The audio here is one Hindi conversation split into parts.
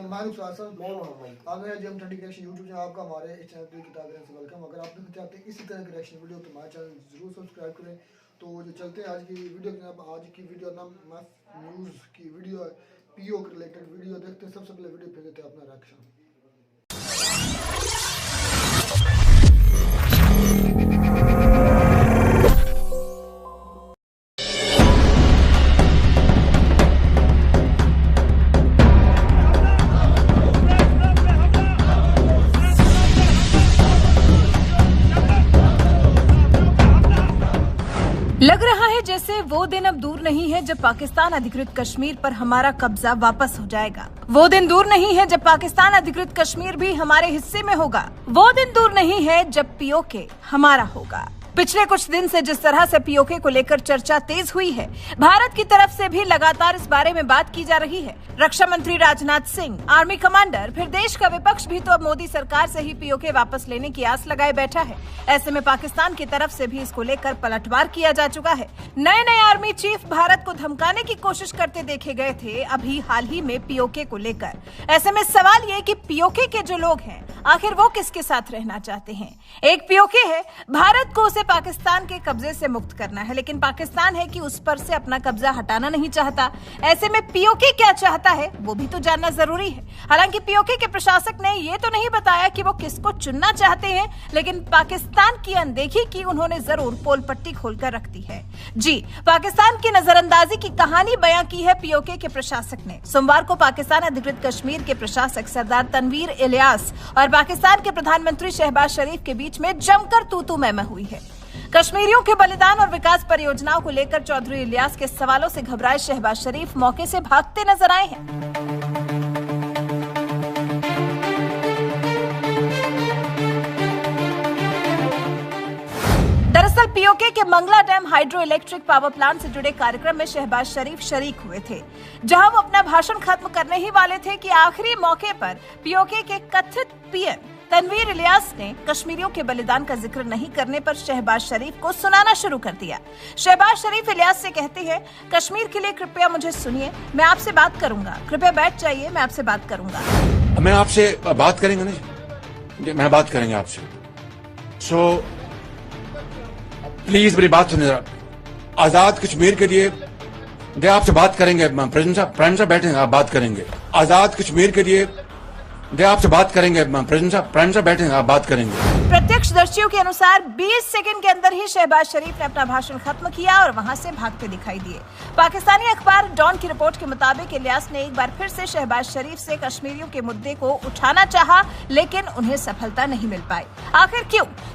मैं मोहम्मद। आगे जी हम ठंडी करेक्शन यूट्यूब चैनल आपका हमारे इस चैनल पर किताब से वेलकम। अगर आप भी चाहते हैं इसी तरह की करेक्शन वीडियो तो हमारे चैनल जरूर सब्सक्राइब करें। तो जो चलते हैं आज की वीडियो के नाम, आज की वीडियो नाम न्यूज़ की वीडियो है, पीओ के रिलेटेड वीडियो देखते हैं। सबसे पहले वीडियो भेजते हैं अपना रिएक्शन। लग रहा है जैसे वो दिन अब दूर नहीं है जब पाकिस्तान अधिकृत कश्मीर पर हमारा कब्जा वापस हो जाएगा। वो दिन दूर नहीं है जब पाकिस्तान अधिकृत कश्मीर भी हमारे हिस्से में होगा। वो दिन दूर नहीं है जब पीओके हमारा होगा। पिछले कुछ दिन से जिस तरह से पीओके को लेकर चर्चा तेज हुई है, भारत की तरफ से भी लगातार इस बारे में बात की जा रही है। रक्षा मंत्री राजनाथ सिंह, आर्मी कमांडर, फिर देश का विपक्ष भी तो अब मोदी सरकार से ही पीओके वापस लेने की आस लगाए बैठा है। ऐसे में पाकिस्तान की तरफ से भी इसको लेकर पलटवार किया जा चुका है। नए नए आर्मी चीफ भारत को धमकाने की कोशिश करते देखे गए थे अभी हाल ही में पीओके को लेकर। ऐसे में सवाल ये कि पीओके के जो लोग हैं आखिर वो किसके साथ रहना चाहते हैं। एक पीओके है, भारत को उसे पाकिस्तान के कब्जे से मुक्त करना है, लेकिन पाकिस्तान है कि उस पर से अपना कब्जा हटाना नहीं चाहता। ऐसे में पीओके क्या चाहता है वो भी तो जानना जरूरी है। हालांकि पीओके के प्रशासक ने ये तो नहीं बताया कि वो किसको चुनना चाहते हैं, लेकिन पाकिस्तान की अनदेखी की उन्होंने जरूर पोल पट्टी खोलकर रख दी है। जी, पाकिस्तान की नजरअंदाजी की कहानी बयां की है पीओके के प्रशासक ने। सोमवार को पाकिस्तान अधिकृत कश्मीर के प्रशासक सरदार तनवीर इलियास और पाकिस्तान के प्रधानमंत्री शहबाज शरीफ के बीच में जमकर तू-तू मैं हुई है। कश्मीरियों के बलिदान और विकास परियोजनाओं को लेकर चौधरी इलियास के सवालों से घबराए शहबाज शरीफ मौके से भागते नजर आए हैं। दरअसल पीओके के Mangla dam hydro electric power plant से जुड़े कार्यक्रम में शहबाज शरीफ शरीक हुए थे, जहां वो अपना भाषण खत्म करने ही वाले थे कि आखिरी मौके पर पीओके के कथित पीएम तनवीर इलियास ने कश्मीरियों के बलिदान का जिक्र नहीं करने पर शहबाज शरीफ को सुनाना शुरू कर दिया। शहबाज शरीफ इलियास से कहते हैं, कश्मीर के लिए कृपया मुझे सुनिए, मैं आपसे बात करूंगा, कृपया बैठ जाइए, मैं आपसे बात करूंगा। मैं आपसे बात करेंगे ना, मैं बात करेंगे आपसे। सो प्लीज मेरी बात सुनिए। आजाद कश्मीर के लिए आपसे बात करेंगे। प्रेसिडेंट साहब बैठे, आप बात करेंगे। आजाद कश्मीर के लिए आपसे बात करेंगे। प्रेसिडेंट साहब बैठे, आप बात करेंगे। प्रत्यक्षदर्शियों के अनुसार 20 सेकंड के अंदर ही शहबाज शरीफ ने अपना भाषण खत्म किया और वहां से भागते दिखाई दिए। पाकिस्तानी अखबार डॉन की रिपोर्ट के मुताबिक इलियास ने एक बार फिर से शहबाज शरीफ से कश्मीरियों के मुद्दे को उठाना चाहा, लेकिन उन्हें सफलता नहीं मिल पाई। आखिर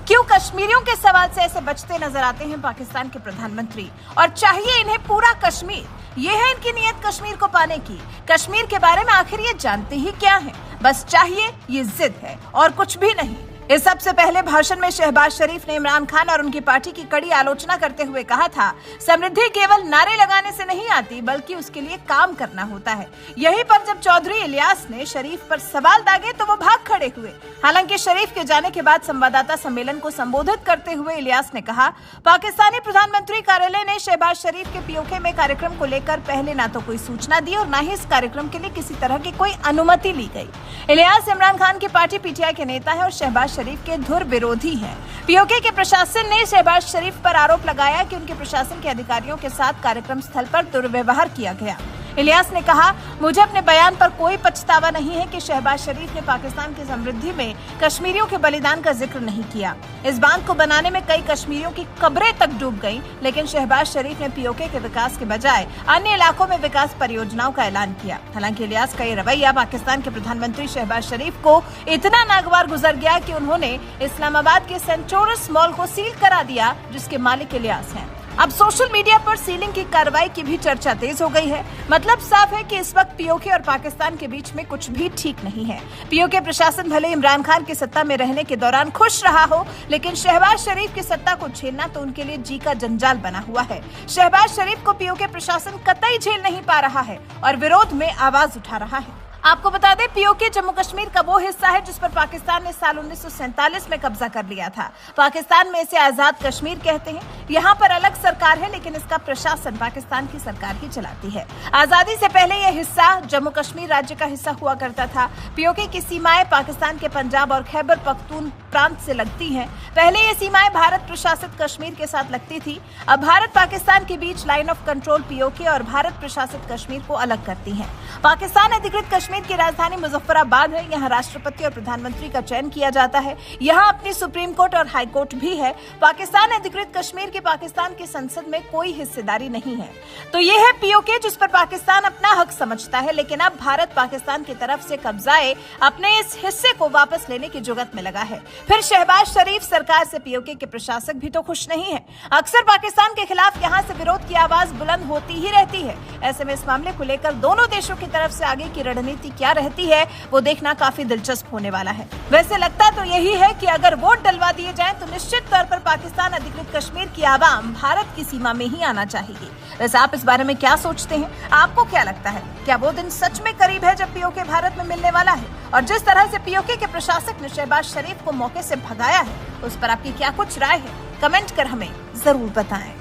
क्यों कश्मीरियों के सवाल से ऐसे बचते नजर आते हैं पाकिस्तान के प्रधानमंत्री? और चाहिए इन्हें पूरा कश्मीर, ये है इनकी नीयत कश्मीर को पाने की। कश्मीर के बारे में आखिर ये जानते ही क्या है? बस चाहिए ये जिद है और कुछ भी नहीं। इस सबसे पहले भाषण में शहबाज शरीफ ने इमरान खान और उनकी पार्टी की कड़ी आलोचना करते हुए कहा था, समृद्धि केवल नारे लगाने से नहीं आती बल्कि उसके लिए काम करना होता है। यहीं पर जब चौधरी इलियास ने शरीफ पर सवाल दागे तो वो भाग खड़े हुए। हालांकि शरीफ के जाने के बाद संवाददाता सम्मेलन को संबोधित करते हुए इलियास ने कहा, पाकिस्तानी प्रधानमंत्री कार्यालय ने शहबाज शरीफ के पीओके में कार्यक्रम को लेकर पहले ना तो कोई सूचना दी और न ही इस कार्यक्रम के लिए किसी तरह की कोई अनुमति ली गई। इलियास इमरान खान की पार्टी पीटीआई के नेता है और शहबाज शरीफ के धुर विरोधी हैं। पीओके के प्रशासन ने शहबाज शरीफ पर आरोप लगाया कि उनके प्रशासन के अधिकारियों के साथ कार्यक्रम स्थल पर दुर्व्यवहार किया गया। इलियास ने कहा, मुझे अपने बयान पर कोई पछतावा नहीं है कि शहबाज शरीफ ने पाकिस्तान की समृद्धि में कश्मीरियों के बलिदान का जिक्र नहीं किया। इस बांध को बनाने में कई कश्मीरियों की कब्रें तक डूब गईं, लेकिन शहबाज शरीफ ने पीओके के विकास के बजाय अन्य इलाकों में विकास परियोजनाओं का ऐलान किया। हालांकि इलियास का ये रवैया पाकिस्तान के प्रधानमंत्री शहबाज शरीफ को इतना नागवार गुजर गया कि उन्होंने इस्लामाबाद के सेंटोरस मॉल को सील करा दिया, जिसके मालिक इलियास हैं। अब सोशल मीडिया पर सीलिंग की कार्रवाई की भी चर्चा तेज हो गई है। मतलब साफ है कि इस वक्त पीओके और पाकिस्तान के बीच में कुछ भी ठीक नहीं है। पीओके प्रशासन भले इमरान खान की सत्ता में रहने के दौरान खुश रहा हो, लेकिन शहबाज शरीफ की सत्ता को झेलना तो उनके लिए जी का जंजाल बना हुआ है। शहबाज शरीफ को पीओके प्रशासन कतई झेल नहीं पा रहा है और विरोध में आवाज उठा रहा है। आपको बता दें, पीओके जम्मू कश्मीर का वो हिस्सा है जिस पर पाकिस्तान ने साल 1947 में कब्जा कर लिया था। पाकिस्तान में इसे आजाद कश्मीर कहते हैं। यहाँ पर अलग सरकार है, लेकिन इसका प्रशासन पाकिस्तान की सरकार ही चलाती है। आजादी से पहले यह हिस्सा जम्मू कश्मीर राज्य का हिस्सा हुआ करता था। पीओके की सीमाएं पाकिस्तान के पंजाब और खैबर पख्तून प्रांत से लगती हैं। पहले ये सीमाएं भारत प्रशासित कश्मीर के साथ लगती थी। अब भारत पाकिस्तान के बीच लाइन ऑफ कंट्रोल पीओके और भारत प्रशासित कश्मीर को अलग करती है। पाकिस्तान अधिकृत कश्मीर की राजधानी मुजफ्फराबाद है। यहाँ राष्ट्रपति और प्रधानमंत्री का चयन किया जाता है। यहाँ अपनी सुप्रीम कोर्ट और हाई कोर्ट भी है। पाकिस्तान अधिकृत कश्मीर की पाकिस्तान की संसद में कोई हिस्सेदारी नहीं है। तो ये है पीओके जिस पर पाकिस्तान अपना हक समझता है, लेकिन अब भारत पाकिस्तान की तरफ से कब्जाए अपने इस हिस्से को वापस लेने की जुगत में लगा है। फिर शहबाज शरीफ सरकार से पीओके के प्रशासक भी तो खुश नहीं है। अक्सर पाकिस्तान के खिलाफ यहाँ से विरोध की आवाज बुलंद होती ही रहती है। ऐसे में इस मामले को लेकर दोनों देशों की तरफ से आगे की रणनीति क्या रहती है, वो देखना काफी दिलचस्प होने वाला है। वैसे लगता तो यही है कि अगर वोट डलवा दिए जाएं तो निश्चित तौर पर पाकिस्तान अधिकृत कश्मीर की आवाम भारत की सीमा में ही आना चाहेगी। वैसे आप इस बारे में क्या सोचते हैं? आपको क्या लगता है? क्या वो दिन सच में करीब है जब पीओके भारत में मिलने वाला है? और जिस तरह से पीओके के प्रशासक ने शहबाज शरीफ को मौके से भगाया है, उस पर आपकी क्या कुछ राय है? कमेंट कर हमें जरूर बताएं।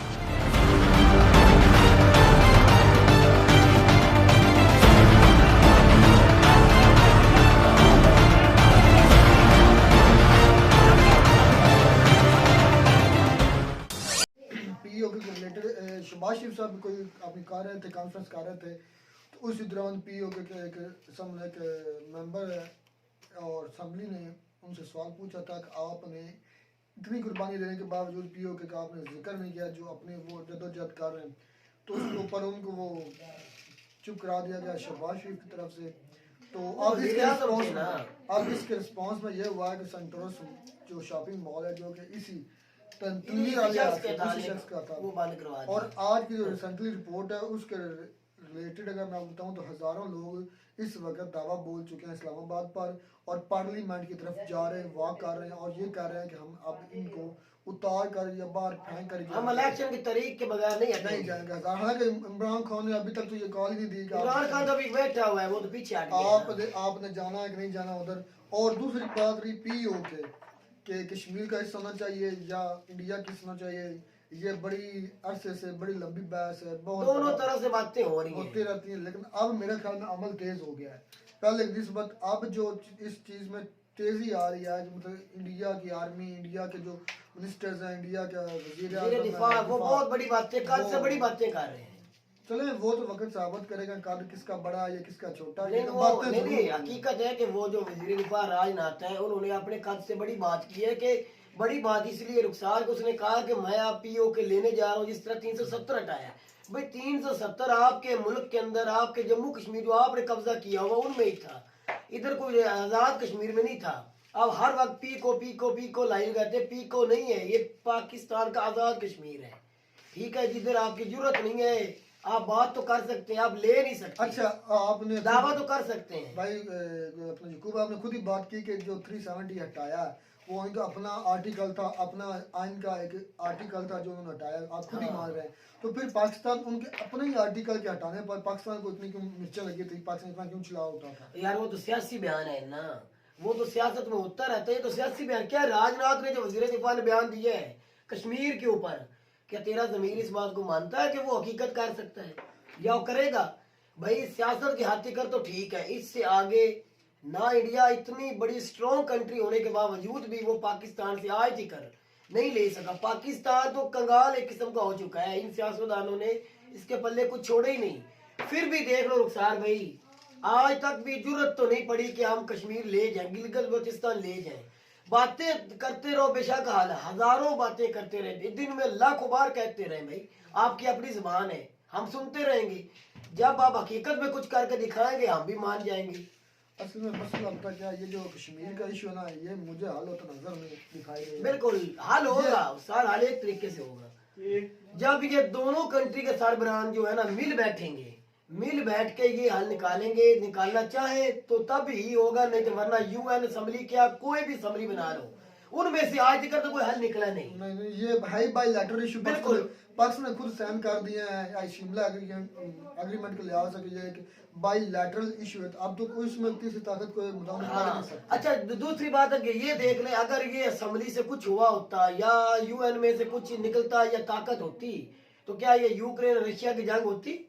पीओके के रिलेटेड शहबाज शरीफ साहब कोई अपनी कर रहे थे, कॉन्फ्रेंस कर रहे थे, तो उसी दौरान पीओके के एक मेंबर है और असम्बली ने उनसे सवाल पूछा था कि आपने इतनी कुर्बानी देने के बावजूद पीओके का आपने जिक्र नहीं किया जो अपने वो जदोजहद कर रहे हैं, तो उसके ऊपर उनको वो चुप करा दिया गया शहबाज शरीफ की तरफ से। तो अब इसके रिस्पॉन्स में ये हुआ है कि सेंटोरस जो शॉपिंग मॉल है, जो कि इसी तंतुली वाले शख्स का था, और आज की जो रिसेंटली रिपोर्ट है उसके रिलेटेड अगर मैं बताऊं तो हजारों लोग इस वक्त दावा बोल चुके हैं इस्लामाबाद पर और पार्लियामेंट की तरफ जा रहे हैं, वॉक कर रहे हैं और ये कह रहे हैं कि हम अब इनको उतार कर या बाहर फेंक कर हम इलेक्शन की तारीख के बगैर नहीं जाएंगे। हालांकि इमरान खान ने अभी तक तो ये कॉल ही नहीं दी कि इमरान खान तो अभी बैठा हुआ है, वो तो पीछे हट गया। आपने जाना है कि नहीं जाना उधर। और दूसरी बात रही पीओके कि कश्मीर का हिस्सा होना चाहिए या इंडिया की हिस्सा होना चाहिए, ये बड़ी अरसे से बड़ी लंबी बहस है, बहुत दोनों तरह से बातें होती रहती हैं। लेकिन अब मेरे ख्याल में अमल तेज हो गया है पहले की निस्बत। अब जो इस चीज में तेजी आ रही है, मतलब इंडिया की आर्मी, इंडिया के जो मिनिस्टर्स हैं, इंडिया के वजीर वो बहुत बड़ी बातें, कल से बड़ी बातें कर रहे हैं। चले वो तो वक्त साबित करेगा कल किसका बड़ा है या किसका छोटा। नहीं, हकीकत है कि वो जो वजीर दिफा राजनाथ है, उन्होंने अपने कद से बड़ी बात की है कि बड़ी बात इसलिए रुखसार को उसने कहा कि मैं आप पीओके लेने जा रहा हूँ। जिस तरह 370 हटाया, भाई 370 आपके मुल्क के अंदर, आपके जम्मू कश्मीर जो आपने कब्जा किया हुआ उनमें ही था, इधर कोई आजाद कश्मीर में नहीं था। अब हर वक्त पीको लाई लगाते, पीको नहीं है, ये पाकिस्तान का आजाद कश्मीर है, ठीक है, जिधर आपकी जरूरत नहीं है। आप बात तो कर सकते हैं, आप ले नहीं सकते। अच्छा, आपने दावा तो कर सकते हैं भाई। अपने यकूब आपने खुद ही बात की कि जो 370 हटाया वो इनका अपना आर्टिकल था, अपना आइन का एक आर्टिकल था जो उन्होंने हटाया, आप खुद ही मान रहे हैं। तो फिर पाकिस्तान उनके अपने ही आर्टिकल के हटाने पर पाकिस्तान को इतनी क्यों मिर्चा लगी थी, पाकिस्तान इतना क्यों चला उठा था? यार वो तो सियासी बयान है ना, वो तो सियासत में होता रहता है, तो सियासी बयान क्या? राजनाथ ने जो वजीर दिफा ने बयान दिया है कश्मीर के ऊपर, क्या तेरा जमीर इस बात को मानता है कि वो हकीकत कर सकता है या वो करेगा? भाई सियासत की हद तक तो ठीक है, इससे आगे ना इंडिया इतनी बड़ी स्ट्रॉन्ग कंट्री होने के बावजूद भी वो पाकिस्तान से आज ही कर नहीं ले सका। पाकिस्तान तो कंगाल एक किस्म का हो चुका है, इन सियासतदानों ने इसके पल्ले कुछ छोड़े ही नहीं। फिर भी देख लो रुखसार भाई, आज तक भी जरूरत तो नहीं पड़ी कि हम कश्मीर ले जाएं, गिलगित बल्तिस्तान ले जाएं। बातें करते रहो, बेशक हाल हजारों बातें करते रहे, दिन में लाखों बार कहते रहे, भाई आपकी अपनी जुबान है, हम सुनते रहेंगे। जब आप हकीकत में कुछ करके दिखाएंगे हम भी मान जाएंगे। असल में मसला होता क्या, ये जो कश्मीर का इशू है ना, ये मुझे हल होता नजर नहीं दिखाई दे। बिल्कुल हल होगा, सार हल एक तरीके से होगा जब ये दोनों कंट्री के सरबराह जो है ना मिल बैठेंगे, मिल बैठ के ये हल निकालेंगे। निकालना चाहे तो तब ही होगा, नहीं तो वरना यूएन असम्बली क्या कोई भी असम्बली बना लो, उनमें से आज तक तो कोई हल निकला नहीं। ये भाई बायलैटरल इशू, बिल्कुल पाकिस्तान ने खुद साइन कर दिए हैं शिमला एग्रीमेंट के लिहाज से कि ये एक बाईलैटरल इशू है, अब तो कोई इसमें तीसरी ताकत को मुदावनत कर नहीं सकती। अच्छा दूसरी बात है कि ये देख ले, अगर ये असेंबली से कुछ हुआ होता या यूएन में से कुछ निकलता या ताकत होती तो क्या ये यूक्रेन रशिया की जंग होती?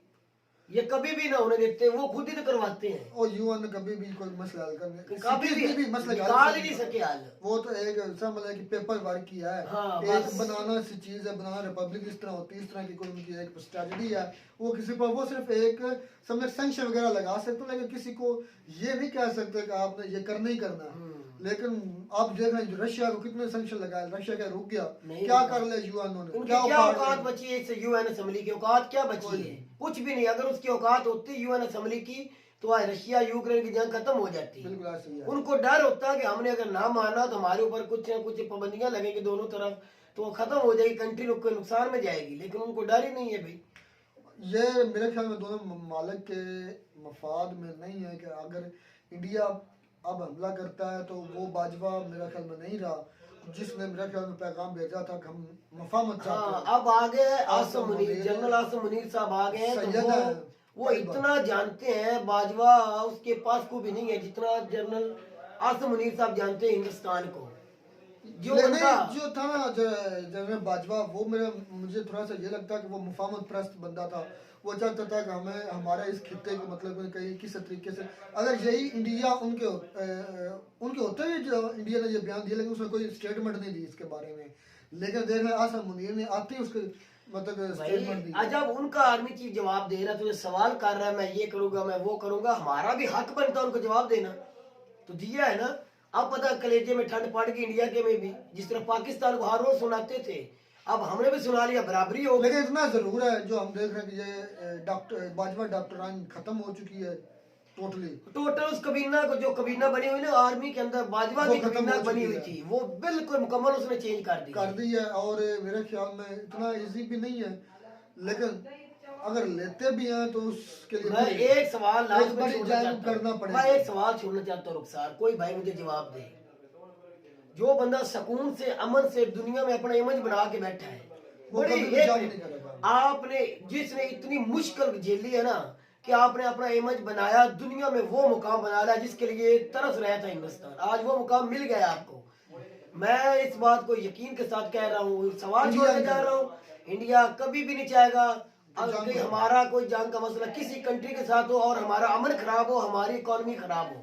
ये कभी भी ना होने देते, वो खुद ही तो करवाते हैं। और यूएन ने कभी भी कोई मसला हल करने कभी भी मसला निकाल ही नहीं सके हल। वो तो एक समझ है कि पेपर वर्क किया है, हाँ, एक बस। बनाना सी चीज है, बनाना रिपब्लिक इस तरह होती है, इस तरह की कोई उनकी एक स्ट्रेटजी है, वो किसी पर वो सिर्फ एक समझ सैंक्शन वगैरह लगा सकते हैं, लेकिन किसी को ये नहीं कह सकते कि आपने ये करना ही करना है। लेकिन आप देख रहे हैं रशिया को कितने सैंक्शन लगाए, रशिया क्या रुक गया, नहीं क्या रुका। कर लिया यूएन ने, उनकी क्या औकात बची है? इससे यूएन असेंबली की औकात क्या बची है? कुछ भी नहीं। अगर उसकी औकात होती यूएन असेंबली की तो आज रशिया यूक्रेन की जंग खत्म हो जाती। बिल्कुल ऐसे ही है। उनको डर होता है कि हमने अगर ना माना तो हमारे ऊपर कुछ ना कुछ पाबंदियां लगेंगी दोनों तरफ, तो वो खत्म हो जाएगी, कंट्री को नुकसान में जाएगी। लेकिन उनको डर ही नहीं है भाई। ये मेरे ख्याल में दोनों ममालिक के मफाद में नहीं है कि अगर इंडिया अब हमला करता है तो वो बाजवा मेरा ख्याल में नहीं रहा जिसने मेरा ख्याल में पैगाम भेजा था कि हम मफाहमत चाहते हाँ, हैं। अब आ गए आसिम आसिम मुनीर, मुनीर, जनरल आसिम मुनीर साहब आ गए हैं। सैयद तो है, वो कई इतना जानते हैं बाजवा उसके पास को भी नहीं है जितना जनरल आसिम मुनीर साहब जानते हैं हिंदुस्तान को। जो लेकिन उनका जो था ना जनरल बाजवा, वो मुझे थोड़ा सा ये लगता है कि वो मुफाहमत परस्त बंदा था। वो चाहता था कि हमें हमारे इस खित्ते को मतलब कहीं किसी तरीके से अगर यही इंडिया उनके होते हुए जो इंडिया ने ये बयान दिया, लेकिन उसने कोई स्टेटमेंट नहीं दी इसके बारे में। लेकिन देख रहे आसिम मुनीर ने आते ही उसके मतलब स्टेटमेंट दी। जब उनका आर्मी चीफ जवाब दे रहा है, तो ये सवाल कर रहा है मैं ये करूंगा मैं वो करूंगा, हमारा भी हक बनता है उनको जवाब देना। तो दिया है ना। अब पता कलेजे में ठंड पड़ गई इंडिया के में भी, जिस तरह पाकिस्तान को हर रोज सुनाते थे, अब हमने भी सुना लिया, बराबरी हो गई। लेकिन इतना जरूर है जो हम देख रहे हैं कि ये डॉक्टर बाजवा डॉक्टरान खत्म हो चुकी है टोटल उस कबीना को, जो कबीना बनी हुई ना आर्मी के अंदर, बाजवा वो की खत्म कबीना हो बनी चुकी हुई है। थी, वो बिल्कुल मुकम्मल उसने चेंज कर दी है। और मेरे ख्याल में इतना इजी भी नहीं है, लेकिन अगर लेते भी हैं तो उसके लिए मैं एक सवाल लास्ट में बड़ी छोड़ना जंग चाहता करना हूं। पड़ेगा। मैं एक सवाल छोड़ना चाहता हूँ रुखसार, कोई भाई मुझे जवाब दे। जो बंदा सुकून से अमन से दुनिया में अपना इमेज बना के बैठा है, वो बड़ी कभी भी एक जंग मिनट, नहीं करेगा। आपने जिसने इतनी मुश्किल झेली है ना कि आपने अपना इमेज बनाया, दुनिया में वो मुकाम बना लिया जिसके लिए तरस रहा था हिंदुस्तान, आज वो मुकाम मिल गया आपको। मैं इस बात को यकीन के साथ कह रहा हूँ, सवाल छोड़ने जा रहा हूँ, इंडिया कभी भी नहीं चाहेगा अगर हमारा कोई जंग का मसला किसी कंट्री के साथ हो और हमारा अमन खराब हो, हमारी इकोनॉमी खराब हो,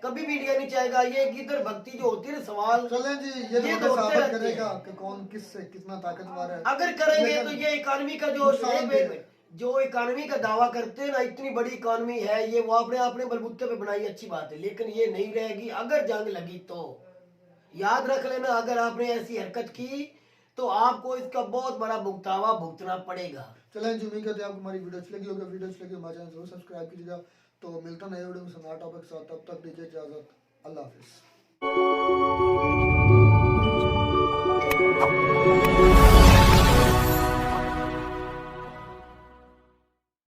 कभी भी इंडिया नहीं चाहेगा। ये गिदर भक्ति जो होती है सवाल, चलें जी, ये तो तो होते साबित रहते करेगा हैं। कि कौन किससे कितना ताकतवर है। अगर करेंगे लेकिन तो ये इकोनॉमी का जो नुकसान भी है। जो इकोनॉमी का दावा करते हैं ना, इतनी बड़ी इकोनॉमी है ये, वो आपने अपने बलबूते पे बनाई, अच्छी बात है, लेकिन ये नहीं रहेगी अगर जंग लगी तो। याद रख लेना, अगर आपने ऐसी हरकत की तो आपको इसका बहुत बड़ा भुगतावा भुगतना पड़ेगा। चलें जी, उम्मीद करते हैं आपको हमारी वीडियो अच्छी लगी होगी। वीडियो अच्छी लगी हमारे चैनल जरूर सब्सक्राइब कीजिएगा। तो मिलता नए वीडियो में नया टॉपिक के साथ, तब तक दीजिए इजाजत। अल्लाह हाफिज़।